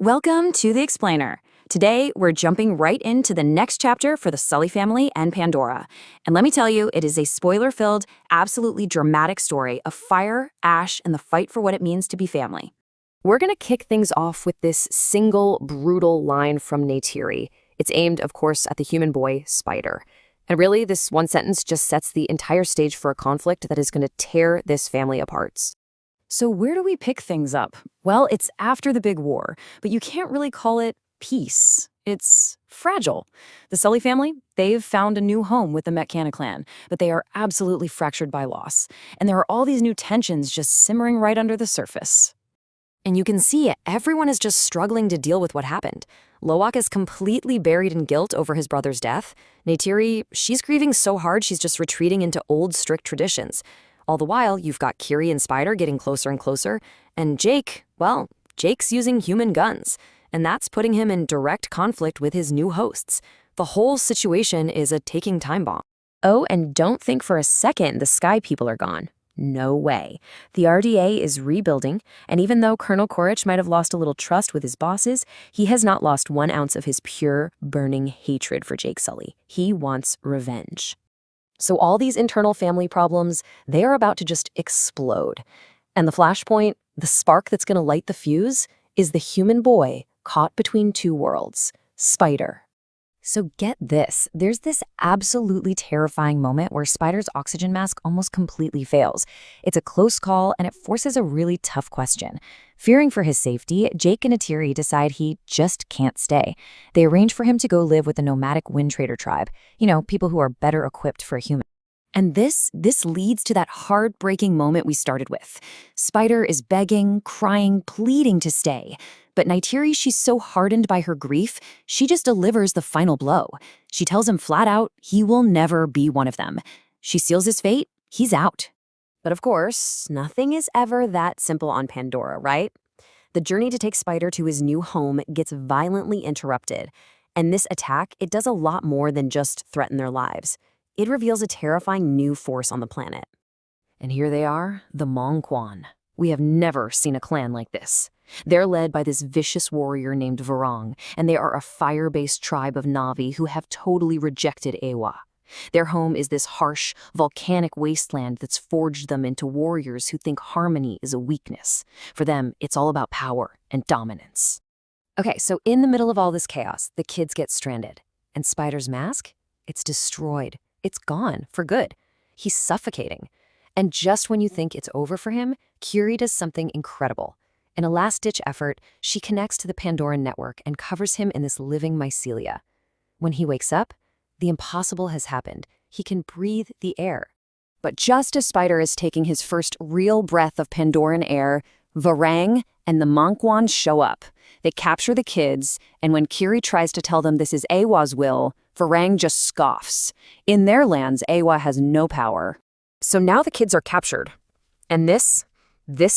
Welcome to The Explainer. Today, we're jumping right into the next chapter for the Sully family and Pandora. And let me tell you, it is a spoiler-filled, absolutely dramatic story of fire, ash, and the fight for what it means to be family. We're going to kick things off with this single, brutal line from Kiri. It's aimed, of course, at the human boy, Spider. And really, this one sentence just sets the entire stage for a conflict that is going to tear this family apart. So where do we pick things up? Well, it's after the big war, but you can't really call it peace. It's fragile. The Sully family, they've found a new home with the Metcana clan, but they are absolutely fractured by loss. And there are all these new tensions just simmering right under the surface. And you can see everyone is just struggling to deal with what happened. Loak is completely buried in guilt over his brother's death. Neytiri, she's grieving so hard she's just retreating into old, strict traditions. All the while, you've got Kiri and Spider getting closer and closer, and Jake, well, Jake's using human guns, and that's putting him in direct conflict with his new hosts. The whole situation is a ticking time bomb. Oh, and don't think for a second the Sky people are gone. No way. The RDA is rebuilding, and even though Colonel Korich might have lost a little trust with his bosses, he has not lost 1 ounce of his pure, burning hatred for Jake Sully. He wants revenge. So all these internal family problems, they are about to just explode. And the flashpoint, the spark that's going to light the fuse, is the human boy caught between two worlds, Spider. So get this, there's this absolutely terrifying moment where Spider's oxygen mask almost completely fails. It's a close call, and it forces a really tough question. Fearing for his safety, Jake and Neytiri decide he just can't stay. They arrange for him to go live with the nomadic Wind Trader tribe. You know, people who are better equipped for a human. And this leads to that heartbreaking moment we started with. Spider is begging, crying, pleading to stay. But Neytiri, she's so hardened by her grief, she just delivers the final blow. She tells him flat out he will never be one of them. She seals his fate, he's out. But of course, nothing is ever that simple on Pandora, right? The journey to take Spider to his new home gets violently interrupted. And this attack, it does a lot more than just threaten their lives. It reveals a terrifying new force on the planet. And here they are, the Mongquan. We have never seen a clan like this. They're led by this vicious warrior named Varang, and they are a fire-based tribe of Na'vi who have totally rejected Eywa. Their home is this harsh, volcanic wasteland that's forged them into warriors who think harmony is a weakness. For them, it's all about power and dominance. Okay, so in the middle of all this chaos, the kids get stranded. And Spider's mask? It's destroyed. It's gone for good. He's suffocating. And just when you think it's over for him, Kiri does something incredible. In a last-ditch effort, she connects to the Pandoran network and covers him in this living mycelia. When he wakes up, the impossible has happened. He can breathe the air. But just as Spider is taking his first real breath of Pandoran air, Varang and the Mongquan show up. They capture the kids, and when Kiri tries to tell them this is Eywa's will, Varang just scoffs. In their lands, Eywa has no power. So now the kids are captured. And this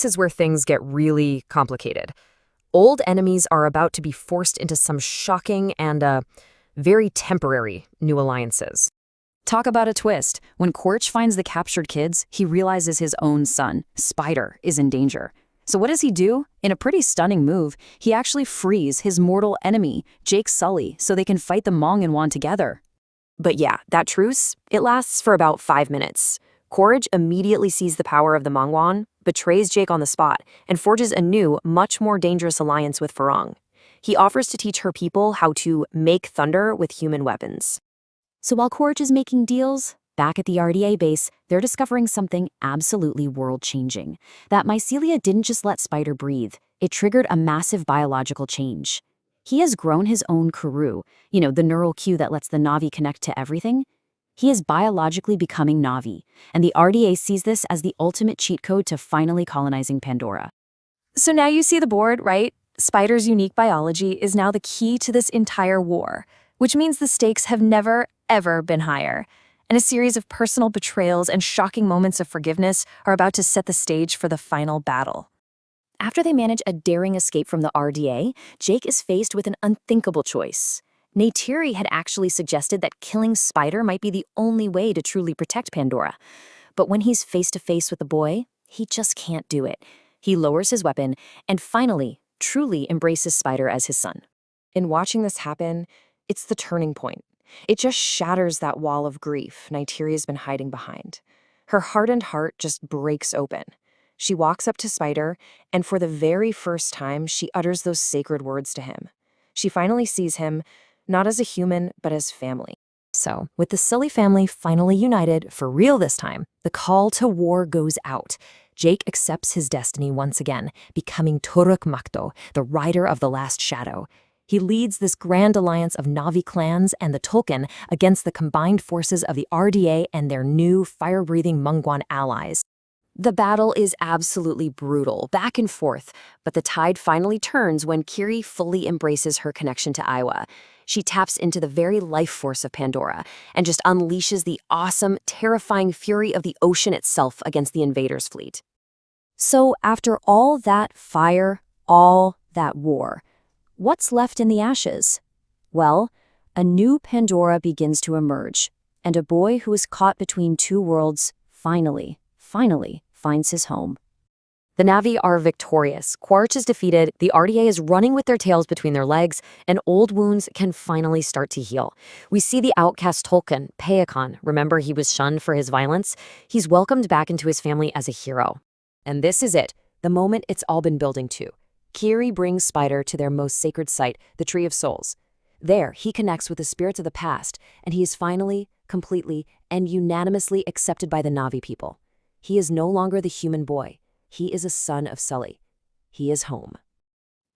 is where things get really complicated. Old enemies are about to be forced into some shocking and very temporary new alliances. Talk about a twist. When Korich finds the captured kids, he realizes his own son, Spider, is in danger. So what does he do? In a pretty stunning move, he actually frees his mortal enemy, Jake Sully, so they can fight the Mong and Wan together. But yeah, that truce, it lasts for about 5 minutes. Korich immediately sees the power of the Mongwan, betrays Jake on the spot, and forges a new, much more dangerous alliance with Varang. He offers to teach her people how to make thunder with human weapons. So while Korich is making deals, back at the RDA base, they're discovering something absolutely world-changing. That mycelia didn't just let Spider breathe, it triggered a massive biological change. He has grown his own kuru, you know, the neural cue that lets the Na'vi connect to everything. He is biologically becoming Na'vi, and the RDA sees this as the ultimate cheat code to finally colonizing Pandora. So now you see the board, right? Spider's unique biology is now the key to this entire war, which means the stakes have never, ever been higher. And a series of personal betrayals and shocking moments of forgiveness are about to set the stage for the final battle. After they manage a daring escape from the RDA, Jake is faced with an unthinkable choice. Neytiri had actually suggested that killing Spider might be the only way to truly protect Pandora. But when he's face to face with the boy, he just can't do it. He lowers his weapon, and finally, truly embraces Spider as his son. In watching this happen, it's the turning point. It just shatters that wall of grief Nigeria's been hiding behind. Her hardened heart just breaks open. She walks up to Spider, and for the very first time, she utters those sacred words to him. She finally sees him, not as a human, but as family. So, with the Sully family finally united, for real this time, the call to war goes out. Jake accepts his destiny once again, becoming Turuk Makto, the rider of the last shadow. He leads this grand alliance of Navi clans and the Tulkun against the combined forces of the RDA and their new fire-breathing Mungwan allies. The battle is absolutely brutal, back and forth, but the tide finally turns when Kiri fully embraces her connection to Eywa. She taps into the very life force of Pandora and just unleashes the awesome, terrifying fury of the ocean itself against the invaders' fleet. So after all that fire, all that war, what's left in the ashes? Well, a new Pandora begins to emerge, and a boy who is caught between two worlds finally finds his home. The Navi are victorious, Quaritch is defeated, the RDA is running with their tails between their legs, and old wounds can finally start to heal. We see the outcast Tulkun, Peakan, remember he was shunned for his violence? He's welcomed back into his family as a hero. And this is it, the moment it's all been building to. Kiri brings Spider to their most sacred site, the Tree of Souls. There, he connects with the spirits of the past, and he is finally, completely, and unanimously accepted by the Navi people. He is no longer the human boy. He is a son of Sully. He is home.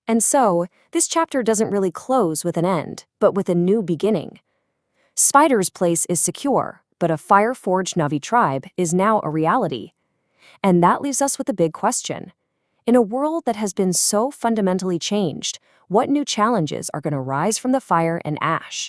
And so, this chapter doesn't really close with an end, but with a new beginning. Spider's place is secure, but a fire-forged Navi tribe is now a reality. And that leaves us with a big question. In a world that has been so fundamentally changed, what new challenges are going to rise from the fire and ash?